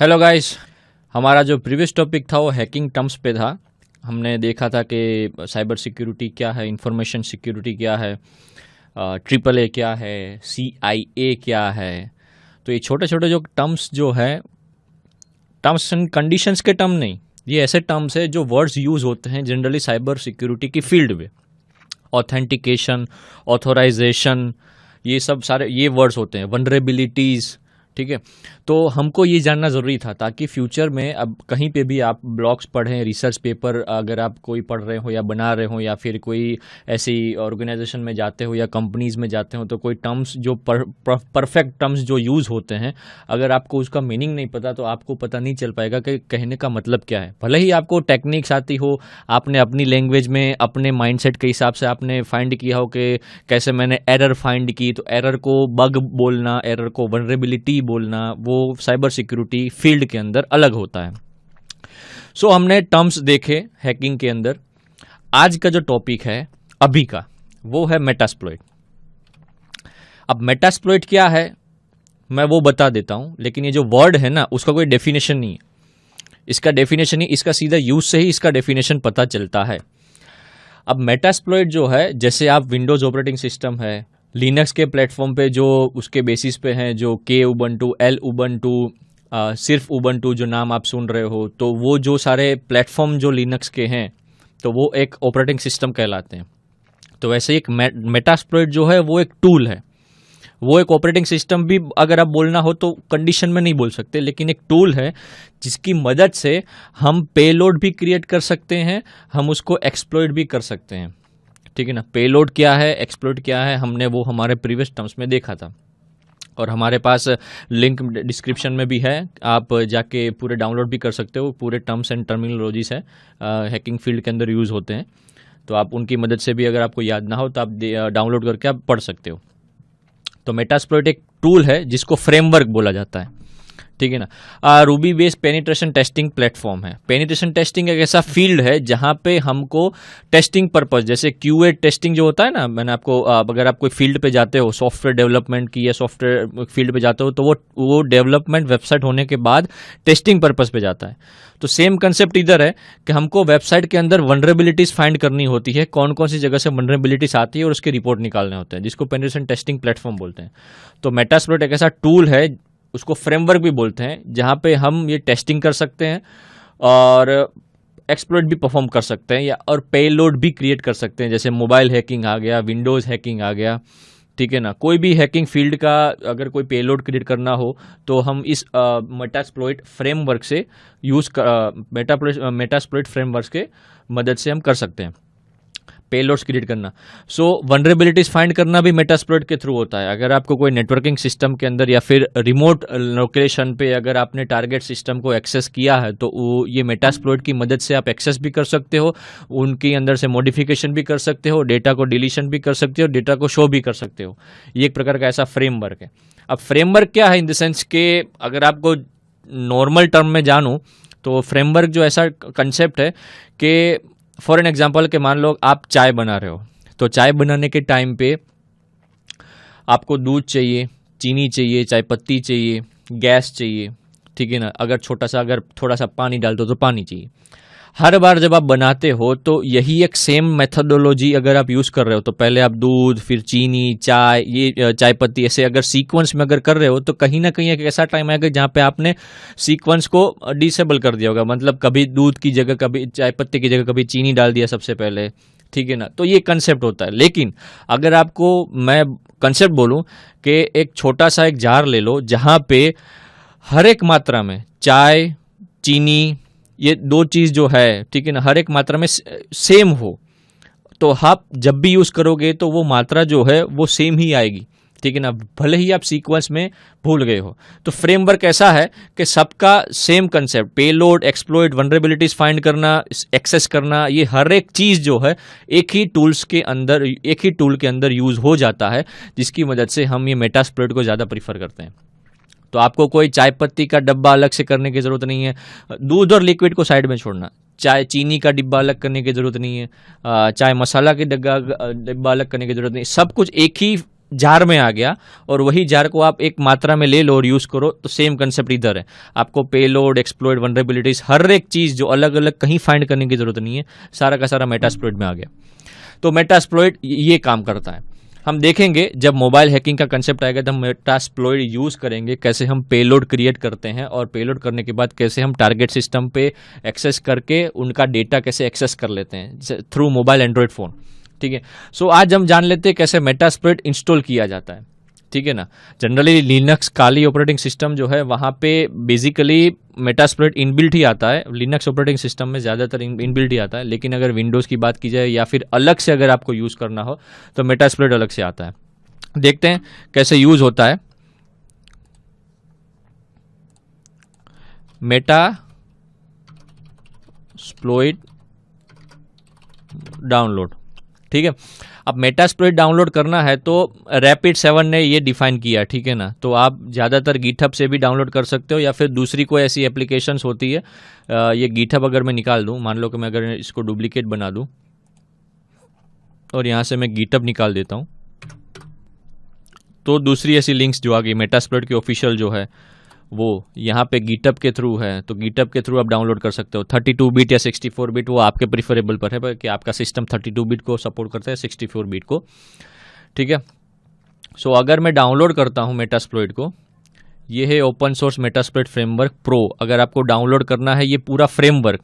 Hello guys. हमारा जो previous topic था वो हैकिंग टर्म्स पे था। हमने देखा था कि साइबर सिक्योरिटी क्या है, इंफॉर्मेशन सिक्योरिटी क्या है, ट्रिपल ए क्या है, CIA क्या है। तो ये छोटे छोटे जो टर्म्स जो है, टर्म्स एंड कंडीशंस के टर्म नहीं, ये ऐसे टर्म्स है जो वर्ड्स यूज़ होते हैं जनरली साइबर सिक्योरिटी की फील्ड में। ऑथेंटिकेशन, ऑथोराइजेशन, ये सब सारे ये वर्ड्स होते हैं। वनरेबिलिटीज़, ठीक है। तो हमको ये जानना ज़रूरी था ताकि फ्यूचर में अब कहीं पे भी आप ब्लॉग्स पढ़ें, रिसर्च पेपर अगर आप कोई पढ़ रहे हो या बना रहे हो या फिर कोई ऐसी ऑर्गेनाइजेशन में जाते हो या कंपनीज में जाते हो, तो कोई टर्म्स जो परफेक्ट टर्म्स जो यूज़ होते हैं, अगर आपको उसका मीनिंग नहीं पता तो आपको पता नहीं चल पाएगा कि कहने का मतलब क्या है। भले ही आपको टेक्निक्स आती हो, आपने अपनी लैंग्वेज में अपने माइंडसेट के हिसाब से आपने फाइंड किया हो कि कैसे मैंने एरर फाइंड की, तो एरर को बग बोलना, एरर को वनरेबिलिटी बोलना, वो साइबर सिक्योरिटी फील्ड के अंदर अलग होता है। सो हमने टर्म्स देखे हैकिंग के अंदर। आज का जो टॉपिक है अभी का, वो है मेटास्प्लॉइट। अब मेटास्प्लॉइट क्या है मैं वो बता देता हूं, लेकिन ये जो वर्ड है ना, उसका कोई डेफिनेशन नहीं है। इसका डेफिनेशन ही, इसका सीधा यूज से ही इसका डेफिनेशन पता चलता है। अब मेटास्प्लॉइट जो है, जैसे आप विंडोज ऑपरेटिंग सिस्टम है, लिनक्स के प्लेटफॉर्म पे जो उसके बेसिस पे हैं, जो के उबंटू, एल उबंटू, सिर्फ उबंटू जो नाम आप सुन रहे हो, तो वो जो सारे प्लेटफॉर्म जो लिनक्स के हैं, तो वो एक ऑपरेटिंग सिस्टम कहलाते हैं। तो वैसे ही एक मेटास्प्लॉइट जो है वो एक टूल है। वो एक ऑपरेटिंग सिस्टम भी अगर आप बोलना हो तो कंडीशन में नहीं बोल सकते, लेकिन एक टूल है जिसकी मदद से हम पेलोड भी क्रिएट कर सकते हैं, हम उसको एक्सप्लॉइट भी कर सकते हैं। ठीक है ना। पेलोड क्या है, एक्सप्लॉइट क्या है, हमने वो हमारे प्रीवियस टर्म्स में देखा था और हमारे पास लिंक डिस्क्रिप्शन में भी है। आप जाके पूरे डाउनलोड भी कर सकते हो। पूरे टर्म्स एंड टर्मिनोलॉजीज है, हैकिंग फील्ड के अंदर यूज़ होते हैं, तो आप उनकी मदद से भी अगर आपको याद ना हो तो आप डाउनलोड करके आप पढ़ सकते हो। तो मेटास्प्लॉइट एक टूल है जिसको फ्रेमवर्क बोला जाता है। ठीक है ना। Ruby based penetration testing platform है। पेनिट्रेशन टेस्टिंग एक ऐसा फील्ड है जहां पे हमको टेस्टिंग पर्पस, जैसे QA टेस्टिंग जो होता है ना, मैंने आपको अगर आप कोई फील्ड पे जाते हो, सॉफ्टवेयर डेवलपमेंट की या सॉफ्टवेयर फील्ड पे जाते हो, तो वो डेवलपमेंट वेबसाइट होने के बाद टेस्टिंग पर्पस पे जाता है। तो सेम कंसेप्ट इधर है कि हमको वेबसाइट के अंदर वनरेबिलिटीज फाइंड करनी होती है, कौन कौन सी जगह से वनरेबिलिटीज आती है और उसके रिपोर्ट निकालने होते हैं, जिसको पेनिट्रेशन टेस्टिंग प्लेटफॉर्म बोलते हैं। तो मेटास्प्लॉइट एक ऐसा टूल है, उसको फ्रेमवर्क भी बोलते हैं, जहां पे हम ये टेस्टिंग कर सकते हैं और एक्सप्लॉइट भी परफॉर्म कर सकते हैं, या और पेलोड भी क्रिएट कर सकते हैं। जैसे मोबाइल हैकिंग आ गया, विंडोज हैकिंग आ गया, ठीक है ना। कोई भी हैकिंग फील्ड का अगर कोई पेलोड क्रिएट करना हो तो हम इस मेटास्प्लॉइट फ्रेमवर्क से मेटास्प्लॉइट फ्रेमवर्क के मदद से हम कर सकते हैं पेलोड्स क्रिएट करना। सो वनरेबिलिटीज फाइंड करना भी मेटास्प्लॉइट के थ्रू होता है। अगर आपको कोई नेटवर्किंग सिस्टम के अंदर या फिर रिमोट लोकेशन पे अगर आपने टारगेट सिस्टम को एक्सेस किया है, तो ये मेटास्प्लॉइट की मदद से आप एक्सेस भी कर सकते हो, उनके अंदर से मॉडिफिकेशन भी कर सकते हो, डेटा को डिलीशन भी कर सकते हो, डेटा को शो भी कर सकते हो। ये एक प्रकार का ऐसा फ्रेमवर्क है। अब फ्रेमवर्क क्या है, इन द सेंस के अगर आपको नॉर्मल टर्म में जानूं तो फ्रेमवर्क जो ऐसा कंसेप्ट है कि फॉर एन एग्जाम्पल के मान लो आप चाय बना रहे हो, तो चाय बनाने के टाइम पे आपको दूध चाहिए, चीनी चाहिए, चाय पत्ती चाहिए, गैस चाहिए, ठीक है ना। अगर थोड़ा सा पानी डाल दो तो पानी चाहिए। हर बार जब आप बनाते हो तो यही एक सेम मेथोडोलॉजी अगर आप यूज कर रहे हो, तो पहले आप दूध, फिर चीनी, चाय, ये चाय पत्ती, ऐसे अगर सीक्वेंस में अगर कर रहे हो, तो कहीं ना कहीं एक ऐसा टाइम आएगा जहाँ पे आपने सीक्वेंस को डिसेबल कर दिया होगा। मतलब कभी दूध की जगह, कभी चाय पत्ती की जगह, कभी चीनी डाल दिया सबसे पहले, ठीक है ना। तो ये कंसेप्ट होता है। लेकिन अगर आपको मैं कंसेप्ट बोलूं कि एक छोटा सा एक जार ले लो जहां पे हर एक मात्रा में चाय, चीनी, ये दो चीज जो है, ठीक है ना, हर एक मात्रा में सेम हो, तो आप जब भी यूज करोगे तो वो मात्रा जो है वो सेम ही आएगी, ठीक है ना, भले ही आप सीक्वेंस में भूल गए हो। तो फ्रेमवर्क ऐसा है कि सबका same concept, payload, exploit, vulnerabilities find करना, एक्सेस करना, ये हर एक चीज जो है एक ही टूल के अंदर यूज हो जाता है, जिसकी मदद से हम ये मेटास्प्लॉइट को ज्यादा प्रीफर करते हैं। तो आपको कोई चाय पत्ती का डब्बा अलग से करने की जरूरत नहीं है, दूध और लिक्विड को साइड में छोड़ना, चाय चीनी का डिब्बा अलग करने की जरूरत नहीं है, चाय मसाला के डिब्बा अलग करने की जरूरत नहीं, सब कुछ एक ही जार में आ गया और वही जार को आप एक मात्रा में ले लो और यूज करो, तो सेम कंसेप्ट इधर है। आपको पेलोड, एक्सप्लॉइट, वनरेबिलिटीज, हर एक चीज जो अलग अलग कहीं फाइंड करने की जरूरत नहीं है, सारा का सारा मेटास्प्लॉइट में आ गया। तो मेटास्प्लॉइट ये काम करता है। हम देखेंगे जब मोबाइल हैकिंग का कंसेप्ट आएगा तो हम मेटास्प्लॉइट यूज करेंगे, कैसे हम पेलोड क्रिएट करते हैं और पेलोड करने के बाद कैसे हम टारगेट सिस्टम पे एक्सेस करके उनका डेटा कैसे एक्सेस कर लेते हैं थ्रू मोबाइल एंड्रॉयड फोन। ठीक है, सो आज हम जान लेते हैं कैसे मेटास्प्लॉइट इंस्टॉल किया जाता है। ठीक है ना, जनरली लिनक्स काली ऑपरेटिंग सिस्टम जो है वहाँ पे बेसिकली मेटास्प्लॉइट इनबिल्ट ही आता है। लिनक्स ऑपरेटिंग सिस्टम में ज़्यादातर इनबिल्ट ही आता है, लेकिन अगर विंडोज़ की बात की जाए या फिर अलग से अगर आपको यूज़ करना हो तो मेटास्प्लॉइट अलग से आता है। देखते हैं कैसे यूज़ होता है मेटास्प्लॉइट डाउनलोड। ठीक है, अब मेटास्प्लॉइट डाउनलोड करना है तो रैपिड 7 ने ये डिफाइन किया। ठीक है ना, तो आप ज़्यादातर गिटहब से भी डाउनलोड कर सकते हो या फिर दूसरी कोई ऐसी एप्लीकेशंस होती है। ये गिटहब अगर मैं निकाल दूं, मान लो कि मैं अगर इसको डुप्लीकेट बना दूं और यहाँ से मैं गिटहब निकाल देता हूँ, तो दूसरी ऐसी लिंक्स जो आ गई मेटास्प्लॉइट की ऑफिशियल जो है वो यहाँ पे गिटहब के थ्रू है, तो गिटहब के थ्रू आप डाउनलोड कर सकते हो। 32 बिट या 64 बिट वो आपके प्रिफरेबल पर है कि आपका सिस्टम 32 बिट को सपोर्ट करता है 64 बिट को। ठीक है, सो अगर मैं डाउनलोड करता हूँ मेटास्प्लॉइट को, ये है open source Metasploit framework pro. अगर आपको डाउनलोड करना है ये पूरा फ्रेमवर्क,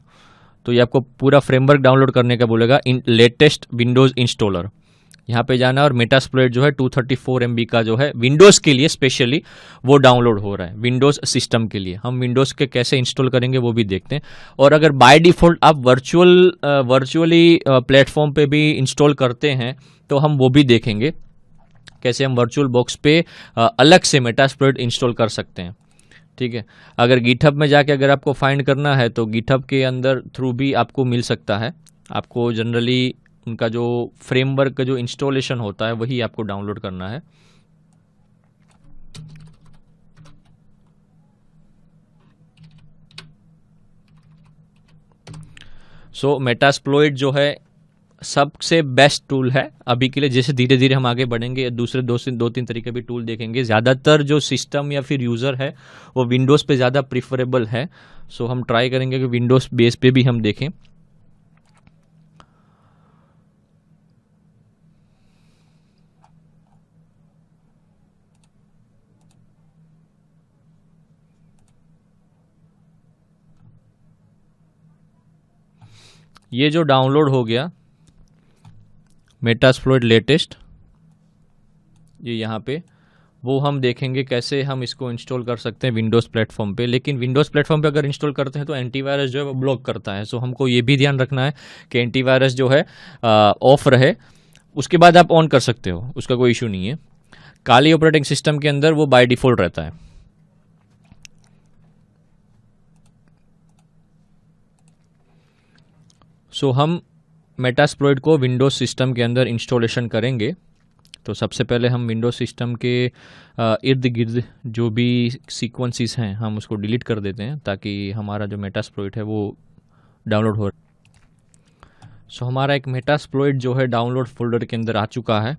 तो ये आपको पूरा फ्रेमवर्क डाउनलोड करने का बोलेगा। लेटेस्ट विंडोज इंस्टॉलर यहाँ पे जाना और मेटास्प्लॉइट जो है 234 MB का जो है विंडोज़ के लिए स्पेशली वो डाउनलोड हो रहा है, विंडोज़ सिस्टम के लिए। हम विंडोज़ के कैसे इंस्टॉल करेंगे वो भी देखते हैं। और अगर बाय डिफ़ॉल्ट आप वर्चुअली प्लेटफॉर्म पे भी इंस्टॉल करते हैं तो हम वो भी देखेंगे कैसे हम वर्चुअल बॉक्स पे अलग से मेटास्प्लॉइट इंस्टॉल कर सकते हैं। ठीक है, अगर गिटहब में जाके अगर आपको फाइंड करना है तो गिटहब के अंदर थ्रू भी आपको मिल सकता है। आपको जनरली उनका जो फ्रेमवर्क का जो इंस्टॉलेशन होता है वही आपको डाउनलोड करना है। सो मेटास्प्लॉइट जो है सबसे बेस्ट टूल है अभी के लिए। जैसे धीरे धीरे हम आगे बढ़ेंगे दूसरे दो तीन तरीके भी टूल देखेंगे। ज़्यादातर जो सिस्टम या फिर यूज़र है वो विंडोज़ पे ज़्यादा प्रिफरेबल है, सो हम ट्राई करेंगे कि विंडोज़ बेस पे भी हम देखें। ये जो डाउनलोड हो गया मेटास्प्लॉइट लेटेस्ट, ये यहाँ पे वो हम देखेंगे कैसे हम इसको इंस्टॉल कर सकते हैं विंडोज़ प्लेटफॉर्म पे। लेकिन विंडोज़ प्लेटफॉर्म पे अगर इंस्टॉल करते हैं तो एंटीवायरस जो है वो ब्लॉक करता है, सो हमको ये भी ध्यान रखना है कि एंटीवायरस जो है ऑफ रहे। उसके बाद आप ऑन कर सकते हो, उसका कोई इशू नहीं है। काली ऑपरेटिंग सिस्टम के अंदर वो बाय डिफ़ॉल्ट रहता है। सो हम मेटास्प्लॉइट को विंडोज़ सिस्टम के अंदर इंस्टॉलेशन करेंगे। तो सबसे पहले हम विंडोज़ सिस्टम के इर्द गिर्द जो भी सीक्वेंसेस हैं हम उसको डिलीट कर देते हैं ताकि हमारा जो मेटास्प्लॉइट है वो डाउनलोड हो। सो हमारा एक मेटास्प्लॉइट जो है डाउनलोड फोल्डर के अंदर आ चुका है।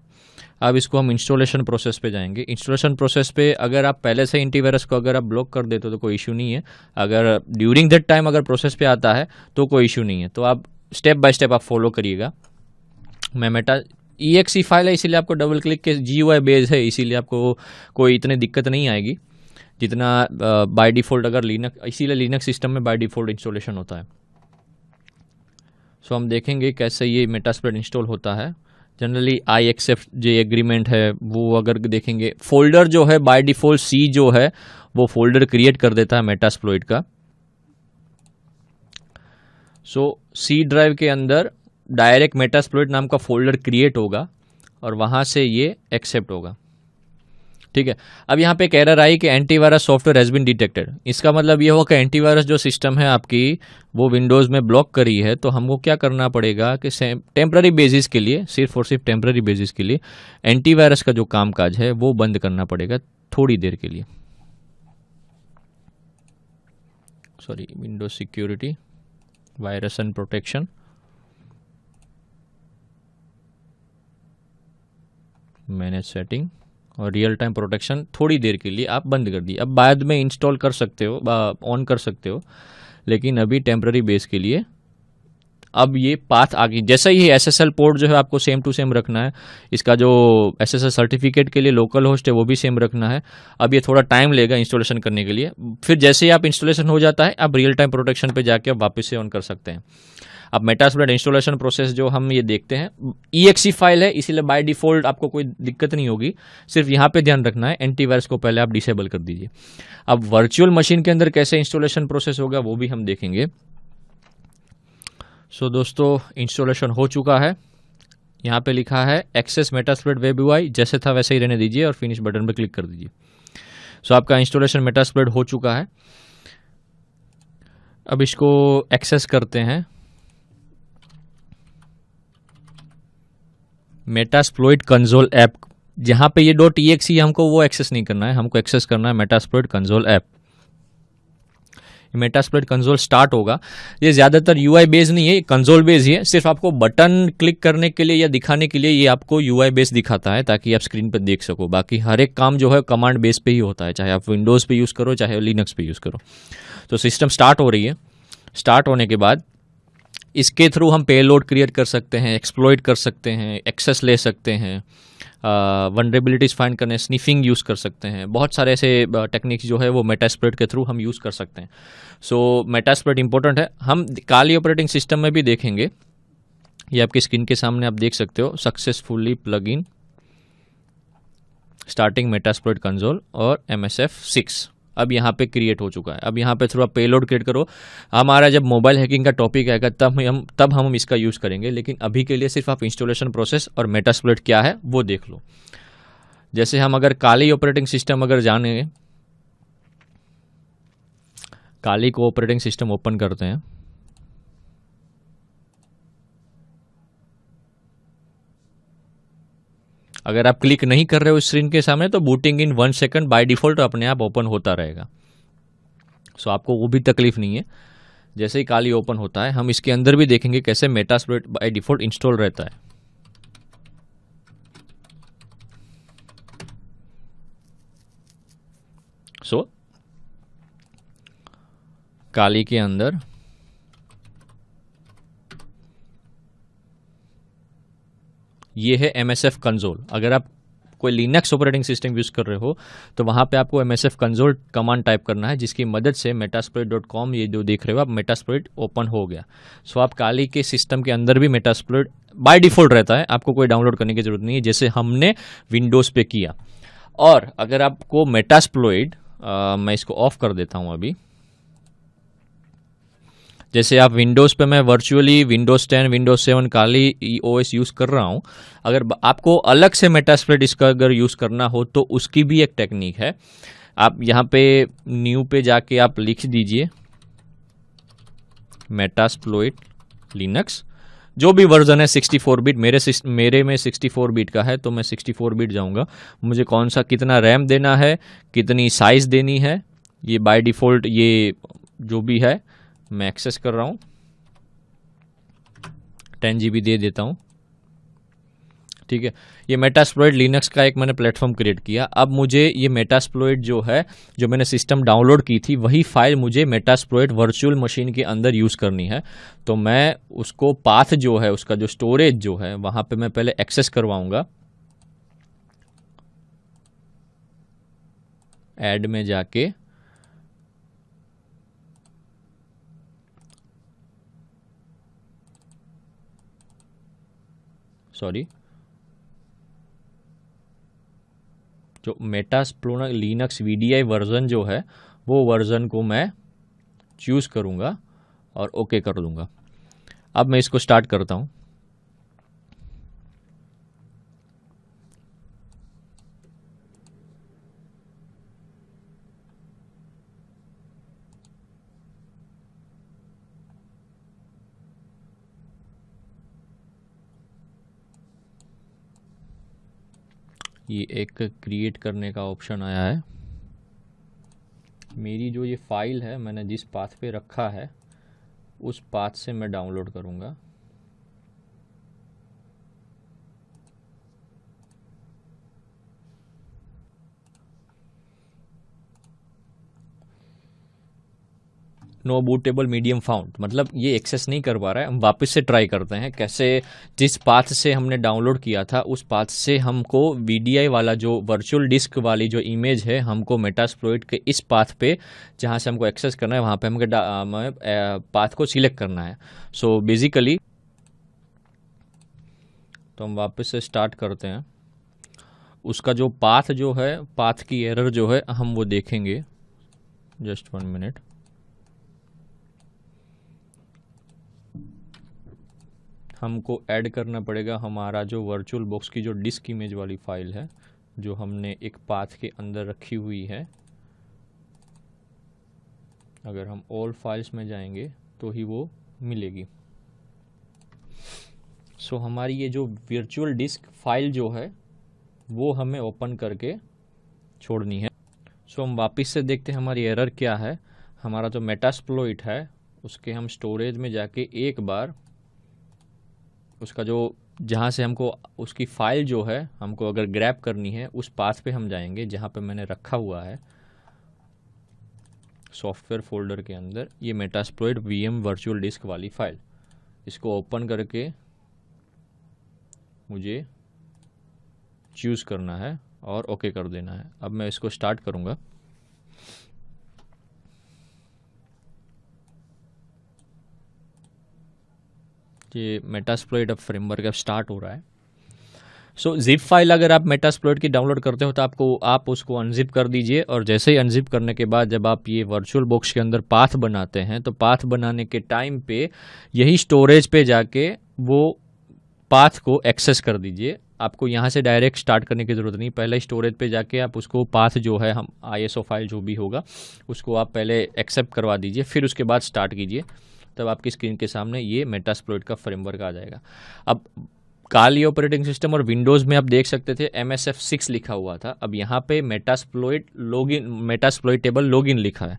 अब इसको हम इंस्टॉलेशन प्रोसेस पे जाएंगे। इंस्टॉलेशन प्रोसेस पे अगर आप पहले से एंटीवायरस को अगर आप ब्लॉक कर देते हो तो कोई इशू नहीं है। अगर ड्यूरिंग दैट टाइम अगर प्रोसेस पे आता है तो कोई इशू नहीं है। तो आप स्टेप बाय स्टेप आप फॉलो करिएगा। मैं EXE फाइल है इसीलिए आपको डबल क्लिक के GUI बेस है, इसीलिए आपको कोई इतनी दिक्कत नहीं आएगी जितना बाय डिफ़ॉल्ट अगर लिनक्स, इसीलिए लिनक्स सिस्टम में बाय डिफ़ॉल्ट इंस्टॉलेशन होता है। सो हम देखेंगे कैसे ये मेटास्प्लॉइट इंस्टॉल होता है। जनरली आई एक्सेप्ट जो एग्रीमेंट है वो अगर देखेंगे, फोल्डर जो है बाय डिफ़ॉल्ट C जो है वो फोल्डर क्रिएट कर देता है मेटास्प्लॉइट का। सो C ड्राइव के अंदर डायरेक्ट मेटास्प्लॉइट नाम का फोल्डर क्रिएट होगा और वहां से ये एक्सेप्ट होगा। ठीक है, अब यहाँ पे एक एरर आई कि antivirus software has been detected. इसका मतलब ये होगा कि एंटीवायरस जो सिस्टम है आपकी वो विंडोज़ में ब्लॉक करी है। तो हमको क्या करना पड़ेगा कि टेम्पररी बेसिस के लिए, सिर्फ और सिर्फ टेम्पररी बेसिस के लिए एंटीवायरस का जो कामकाज है वो बंद करना पड़ेगा थोड़ी देर के लिए। Sorry, Windows security, virus and protection, manage setting और रियल टाइम प्रोटेक्शन थोड़ी देर के लिए आप बंद कर दिए। अब बाद में इंस्टॉल कर सकते हो, ऑन कर सकते हो, लेकिन अभी टेम्पररी बेस के लिए अब ये पाथ आ गई। जैसा ही एसएसएल पोर्ट जो है आपको सेम टू सेम रखना है, इसका जो एसएसएल सर्टिफिकेट के लिए लोकल होस्ट है वो भी सेम रखना है। अब ये थोड़ा टाइम लेगा इंस्टॉलेशन करने के लिए। फिर जैसे ही आप इंस्टॉलेशन हो जाता है, आप रियल टाइम प्रोटेक्शन पे जाके आप वापस से ऑन कर सकते हैं। अब मेटास्प्लॉइट इंस्टॉलेशन प्रोसेस जो हम ये देखते हैं, EXE फाइल है, इसीलिए बाय डिफॉल्ट आपको कोई दिक्कत नहीं होगी। सिर्फ यहाँ पे ध्यान रखना है, एंटीवायरस को पहले आप डिसेबल कर दीजिए। अब वर्चुअल मशीन के अंदर कैसे इंस्टॉलेशन प्रोसेस होगा वो भी हम देखेंगे। सो दोस्तों, इंस्टॉलेशन हो चुका है। यहाँ पे लिखा है एक्सेस मेटास्प्लॉइट वेब UI, जैसे था वैसे ही रहने दीजिए और फिनिश बटन पे क्लिक कर दीजिए। सो आपका इंस्टॉलेशन मेटास्प्लॉइट हो चुका है। अब इसको एक्सेस करते हैं। मेटास्प्लॉइट कंसोल ऐप, जहां पे ये .exe हमको वो एक्सेस नहीं करना है, हमको एक्सेस करना है Metasploit console app. Metasploit console start होगा। ये ज़्यादातर UI बेस नहीं है, कंसोल बेस ही है। सिर्फ आपको बटन क्लिक करने के लिए या दिखाने के लिए ये आपको UI बेस दिखाता है, ताकि आप स्क्रीन पर देख सको। बाकी हर एक काम जो है कमांड बेस पे ही होता है, चाहे आप विंडोज़ पे यूज़ करो चाहे लिनक्स पे यूज़ करो। तो सिस्टम स्टार्ट हो रही है। स्टार्ट होने के बाद इसके थ्रू हम पेलोड क्रिएट कर सकते हैं, एक्सप्लॉइट कर सकते हैं, एक्सेस ले सकते हैं, वनरेबिलिटीज फाइंड करने, स्निफिंग यूज़ कर सकते हैं। बहुत सारे ऐसे टेक्निक्स जो है वो मेटास्प्लॉइट के थ्रू हम यूज़ कर सकते हैं। सो मेटास्प्लॉइट इंपॉर्टेंट है। हम काली ऑपरेटिंग सिस्टम में भी देखेंगे। ये आपकी स्क्रीन के सामने आप देख सकते हो, successfully plug in starting Metasploit console और MSF6 अब यहाँ पे क्रिएट हो चुका है। अब यहाँ पे थोड़ा पेलोड क्रिएट करो। हमारा जब मोबाइल हैकिंग का टॉपिक आएगा तब हम इसका यूज़ करेंगे, लेकिन अभी के लिए सिर्फ आप इंस्टॉलेशन प्रोसेस और मेटास्प्लॉइट क्या है वो देख लो। जैसे हम अगर काली ऑपरेटिंग सिस्टम अगर जानेंगे, काली को ऑपरेटिंग सिस्टम ओपन करते हैं। अगर आप क्लिक नहीं कर रहे हो स्क्रीन के सामने तो booting in 1 second by default अपने आप ओपन होता रहेगा। सो आपको वो भी तकलीफ नहीं है। जैसे ही काली ओपन होता है, हम इसके अंदर भी देखेंगे कैसे मेटास्प्लॉइट बाय डिफॉल्ट इंस्टॉल रहता है। सो काली के अंदर ये है MSF कंसोल। अगर आप कोई लिनक्स ऑपरेटिंग सिस्टम यूज़ कर रहे हो तो वहाँ पे आपको MSF कंसोल कमांड टाइप करना है, जिसकी मदद से metasploit.com ये जो देख रहे हो आप, मेटास्प्लॉइट ओपन हो गया। सो आप काली के सिस्टम के अंदर भी मेटास्प्लॉइट बाय डिफॉल्ट रहता है, आपको कोई डाउनलोड करने की जरूरत नहीं है, जैसे हमने विंडोज़ पे किया। और अगर आपको मेटास्प्लॉइट, मैं इसको ऑफ कर देता हूँ अभी। जैसे आप विंडोज़ पे, मैं वर्चुअली विंडोज़ 10 विंडोज़ 7 काली OS यूज़ कर रहा हूँ। अगर आपको अलग से मेटास्प्लॉइट इसका अगर यूज़ करना हो तो उसकी भी एक टेक्निक है। आप यहाँ पे न्यू पे जाके आप लिख दीजिए मेटास्प्लॉइट लिनक्स, जो भी वर्जन है 64 बिट। मेरे में 64 बिट का है तो मैं 64 बिट जाऊँगा। मुझे कौन सा कितना रैम देना है, कितनी साइज़ देनी है, ये बाय डिफ़ॉल्ट ये जो भी है मैं एक्सेस कर रहा हूँ। 10 GB दे देता हूँ, ठीक है। ये मेटास्प्लॉइट लिनक्स का एक मैंने प्लेटफॉर्म क्रिएट किया। अब मुझे ये मेटास्प्लॉइट जो है, जो मैंने सिस्टम डाउनलोड की थी, वही फाइल मुझे मेटास्प्लॉइट वर्चुअल मशीन के अंदर यूज़ करनी है। तो मैं उसको पाथ जो है, उसका जो स्टोरेज जो है, वहाँ पे मैं पहले एक्सेस करवाऊँगा। ऐड में जाके जो मेटास्प्लॉइट लिनक्स VDI वर्जन जो है, वो वर्जन को मैं चूज़ करूँगा और ओके कर दूँगा। अब मैं इसको स्टार्ट करता हूँ। ये एक क्रिएट करने का ऑप्शन आया है। मेरी जो ये फाइल है, मैंने जिस पाथ पे रखा है उस पाथ से मैं डाउनलोड करूँगा। नो बूटेबल मीडियम फाउंड, मतलब ये एक्सेस नहीं कर पा रहा है। हम वापस से ट्राई करते हैं कैसे, जिस पाथ से हमने डाउनलोड किया था उस पाथ से हमको VDI वाला जो वर्चुअल डिस्क वाली जो इमेज है हमको मेटास्प्लॉइट के इस पाथ पे जहाँ से हमको एक्सेस करना है वहाँ पे हमको पाथ को सिलेक्ट करना है। सो बेसिकली तो हम वापस से स्टार्ट करते हैं। उसका जो पाथ जो है, पाथ की एरर जो है हम वो देखेंगे। Just 1 minute. हमको ऐड करना पड़ेगा हमारा जो वर्चुअल बॉक्स की जो डिस्क इमेज वाली फाइल है जो हमने एक पाथ के अंदर रखी हुई है। अगर हम ऑल फाइल्स में जाएंगे तो ही वो मिलेगी। सो हमारी ये जो वर्चुअल डिस्क फाइल जो है वो हमें ओपन करके छोड़नी है। सो हम वापस से देखते हैं हमारी एरर क्या है। हमारा जो मेटास्प्लॉइट है उसके हम स्टोरेज में जाके एक बार उसका जो जहाँ से हमको उसकी फ़ाइल जो है हमको अगर ग्रैब करनी है उस पाथ पे हम जाएंगे जहाँ पे मैंने रखा हुआ है सॉफ्टवेयर फोल्डर के अंदर ये मेटास्प्लॉइट VM वर्चुअल डिस्क वाली फ़ाइल। इसको ओपन करके मुझे चूज़ करना है और ओके कर देना है। अब मैं इसको स्टार्ट करूँगा। ये मेटास्प्लॉइट अब फ्रेमवर्क अब स्टार्ट हो रहा है। सो जिप फाइल अगर आप मेटास्प्लॉइट की डाउनलोड करते हो तो आप उसको अनजिप कर दीजिए और जैसे ही अनजिप करने के बाद जब आप ये वर्चुअल बॉक्स के अंदर पाथ बनाते हैं तो पाथ बनाने के टाइम पे यही स्टोरेज पे जाके वो पाथ को एक्सेस कर दीजिए। आपको यहाँ से डायरेक्ट स्टार्ट करने की ज़रूरत नहीं, पहले स्टोरेज पे जाके आप उसको पाथ जो है हम ISO फाइल जो भी होगा उसको आप पहले एक्सेप्ट करवा दीजिए, फिर उसके बाद स्टार्ट कीजिए। तब आपकी स्क्रीन के सामने ये मेटास्प्लॉइट का फ्रेमवर्क आ जाएगा। अब काली ऑपरेटिंग सिस्टम और विंडोज़ में आप देख सकते थे MSF6 लिखा हुआ था, अब यहाँ पे मेटास्प्लॉइटेबल लॉगिन लिखा है।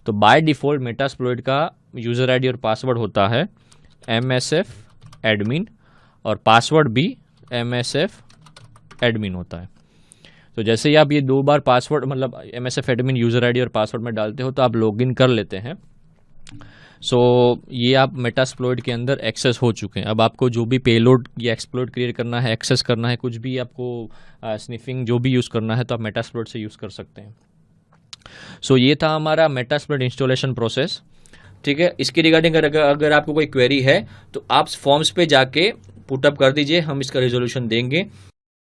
तो बाय डिफ़ॉल्ट मेटास्प्लॉइट का यूज़र ID और पासवर्ड होता है MSF एडमिन और पासवर्ड भी MSF एडमिन होता है। तो जैसे ही आप ये 2 बार पासवर्ड मतलब MSF एडमिन यूज़र ID और पासवर्ड में डालते हो तो आप लॉगिन कर लेते हैं। सो ये आप मेटास्प्लॉइट के अंदर एक्सेस हो चुके हैं। अब आपको जो भी पेलोड या एक्सप्लॉइट क्रिएट करना है, एक्सेस करना है, कुछ भी आपको स्निफिंग जो भी यूज़ करना है तो आप मेटास्प्लॉइट से यूज़ कर सकते हैं। सो ये था हमारा मेटास्प्लॉइट इंस्टॉलेशन प्रोसेस। ठीक है, इसके रिगार्डिंग अगर आपको कोई क्वेरी है तो आप फॉर्म्स पे जाके पुटअप कर दीजिए, हम इसका रिजोल्यूशन देंगे।